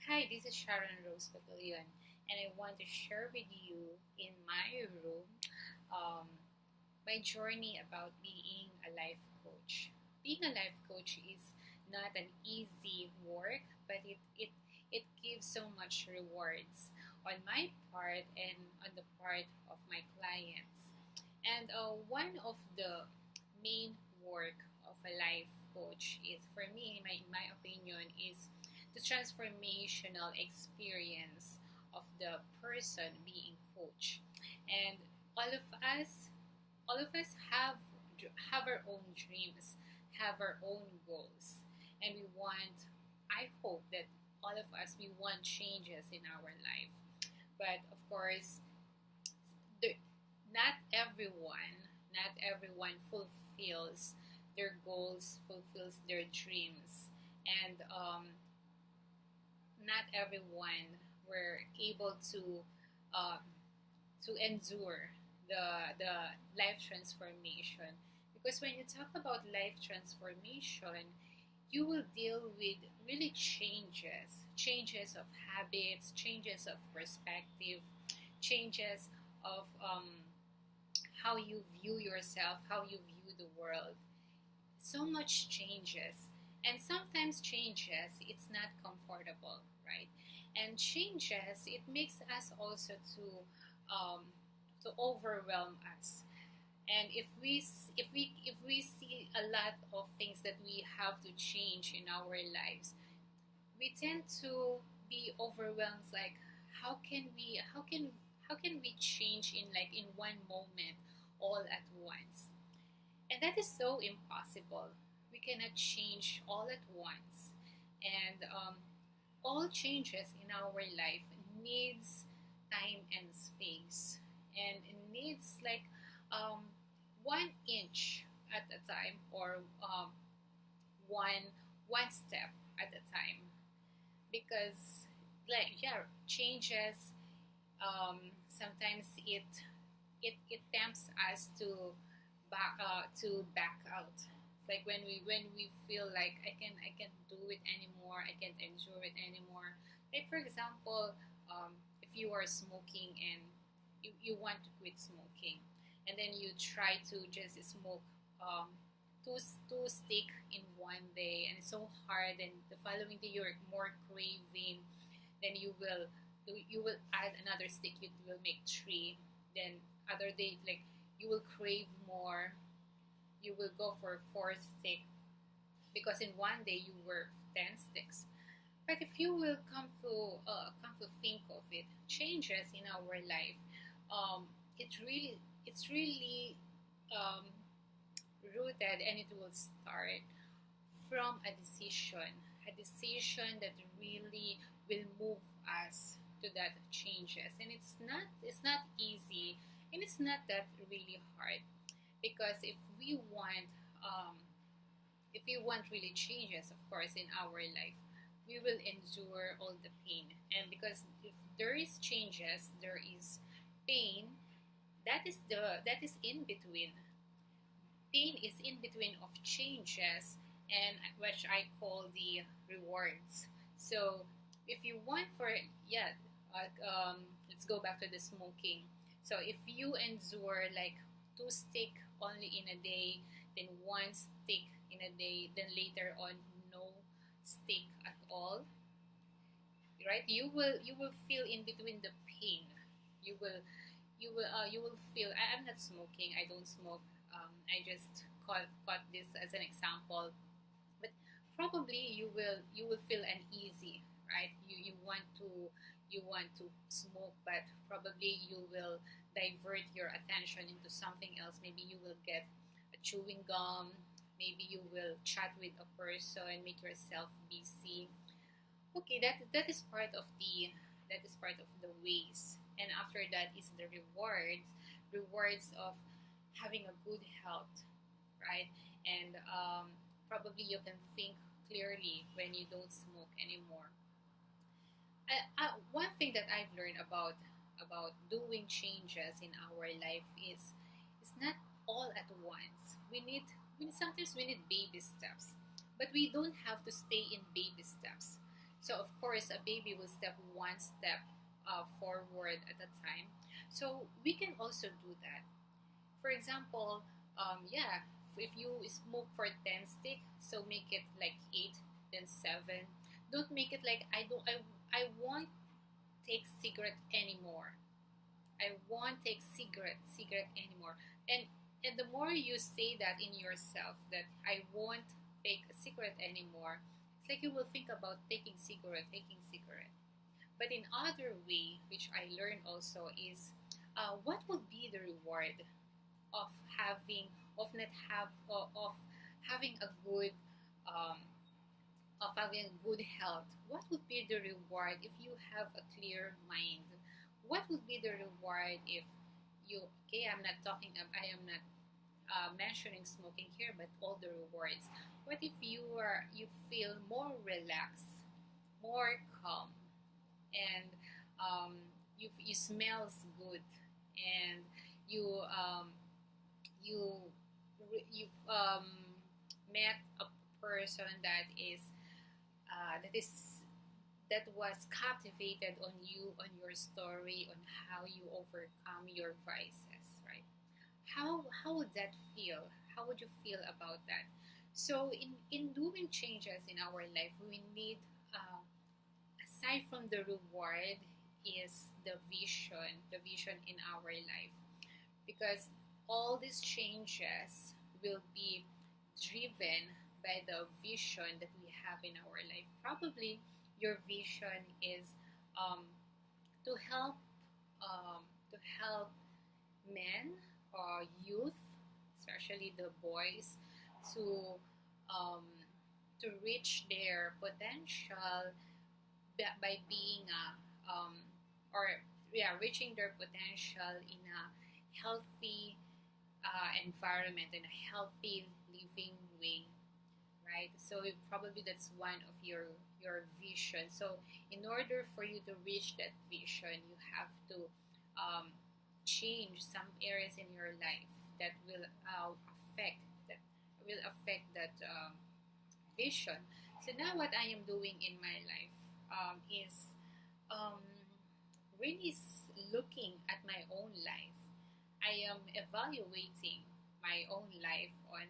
Hi, this is Sharon Rose Pavilion, and I want to share with you in my room um, my journey about being a life coach. Being a life coach is not an easy work, but it gives so much rewards on my part and on the part of my clients. And one of the main work of a life coach is, for me, my opinion, is the transformational experience of the person being coached. And all of us, all of us have our own dreams, have our own goals, and we want. I hope that all of us we want changes in our life, but of course, the, not everyone fulfills their goals, fulfills their dreams, and not everyone were able um, to endure the life transformation, because when you talk about life transformation, you will deal with really changes of habits, changes of perspective, changes of how you view yourself, how you view the world. So much changes, and sometimes changes it's not comfortable, right? And changes it makes us also um, to overwhelm us. And if we see a lot of things that we have to change in our lives, we tend to be overwhelmed, like how can we change in like in one moment all at once. And that is so impossible. We cannot change all at once. And all changes in our life needs time and space. And it needs like um, 1 inch at a time, or one step at a time. Because like yeah, changes sometimes it tempts us to back out. It's like when we feel like I can't do it anymore, I can't endure it anymore. Like for example, if you are smoking and you want to quit smoking, and then you try to just smoke um, two stick in one day, and it's so hard, and the following day you're more craving, then you will add another stick, you will make three, then other day like you will crave more, you will go for four stick, because in one day you were 10 sticks. But if you will come to think of it, changes in our life, it's really um, rooted, and it will start from a decision that really will move us to that changes. And it's not easy, and it's not that really hard, because um, if we want really changes, of course, in our life, we will endure all the pain. And because if there is changes, there is pain. That is in between. Pain is in between of changes, and which I call the rewards. So if you want for, yeah, let's go back to the smoking. So if you endure like two stick only in a day, then one stick in a day, then later on no stick at all, right? You will feel in between the pain. You will you will uh, you will feel, I'm not smoking, I don't smoke, I just caught this as an example. But probably you will feel uneasy, right? You want to smoke, but probably you will divert your attention into something else. Maybe you will get a chewing gum, maybe you will chat with a person, make yourself busy. Okay, that is part of the ways. And after that is the rewards of having a good health, right? And probably you can think clearly when you don't smoke anymore. One thing that I've learned about doing changes in our life is it's not all at once. Sometimes we need baby steps, but we don't have to stay in baby steps. So of course, a baby will step one step forward at a time. So we can also do that. For example, yeah, if you smoke for 10 stick, so make it like 8, then 7. Don't make it like I won't take cigarette anymore. I won't take cigarette anymore. And the more you say that in yourself, that I won't take a cigarette anymore, it's like you will think about taking cigarette. But in other way, which I learned also, is what will be the reward of having of not have of having a good um, of having good health? What would be the reward if you have a clear mind? What would be the reward if you, okay, I'm not talking, I am not mentioning smoking here, but all the rewards. What if you feel more relaxed, more calm, and you smells good, and you you you met a person that is that was captivated on you, on your story, on how you overcome your vices, right? How would that feel? How would you feel about that? So in doing changes in our life, we need, aside from the reward, is the vision in our life, because all these changes will be driven by the vision that we have in our life. Probably your vision is um, to help um, to help men or youth, especially the boys, to um, to reach their potential by being or yeah, reaching their potential in a healthy environment, in a healthy living way, right? So probably that's one of your vision. So in order for you to reach that vision, you have to um, change some areas in your life that will affect that that vision. So now what I am doing in my life is um, really looking at my own life. I am evaluating my own life on,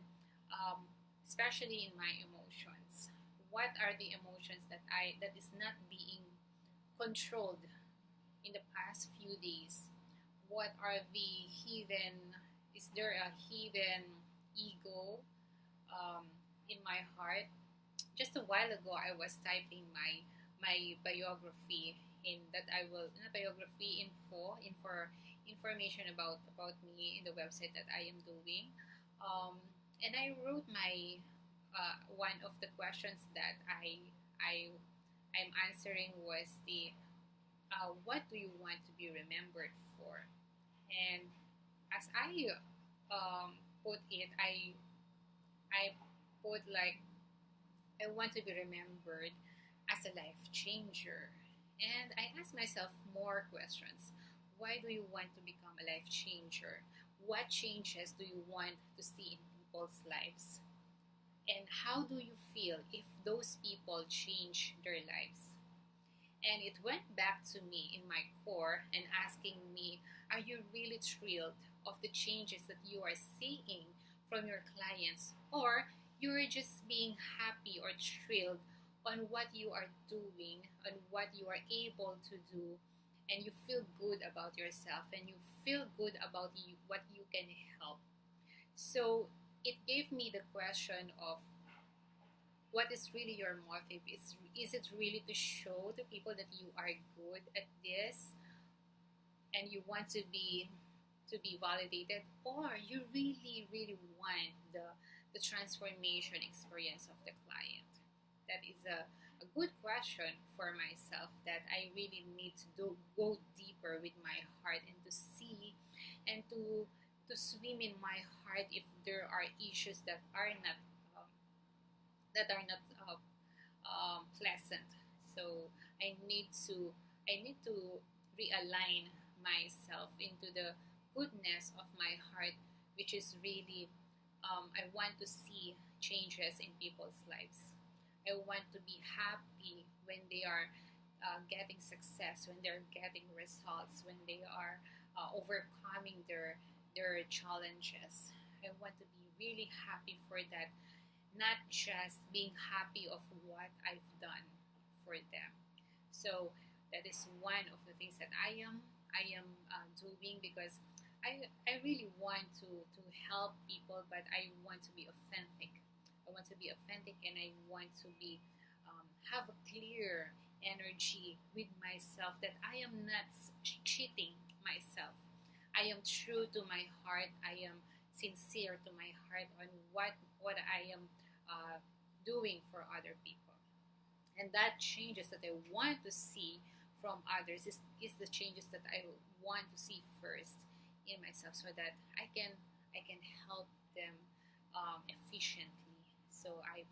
um, especially in my emotions. What are the emotions that is not being controlled in the past few days? What are the hidden? Is there a hidden ego um, in my heart? Just a while ago, I was typing my biography, in that I will not biography information about me in the website that I am doing, and I wrote my one of the questions that I'm answering was the what do you want to be remembered for? And as I put it, I put like I want to be remembered as a life changer. And I ask myself more questions. Why do you want to become a life changer? What changes do you want to see in people's lives? And how do you feel if those people change their lives? And it went back to me in my core and asking me, are you really thrilled of the changes that you are seeing from your clients? Or you're just being happy or thrilled on what you are doing, on what you are able to do, and you feel good about yourself, and you feel good about what you can help. So it gave me the question of what is really your motive? Is it really to show to people that you are good at this and you want to be validated, or you really want the transformation experience of the client? That is a good question for myself, that I really need to go deeper with my heart, and to see and to swim in my heart if there are issues um, that are not pleasant. So I need to I need to realign myself into the goodness of my heart, which is really I want to see changes in people's lives. I want to be happy when they are getting success, when they're getting results, when they are overcoming their challenges. I want to be really happy for that, not just being happy of what I've done for them. So that is one of the things that I am doing, because I really want to help people, but I want to be authentic. I want to be authentic, and I want to be have a clear energy with myself, that I am not cheating myself. I am true to my heart. I am sincere to my heart on what I am uh, doing for other people. And that changes that I want to see from others is the changes that I want to see first in myself, so that I can help them efficiently. So I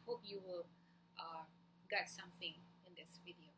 hope you will got something in this video.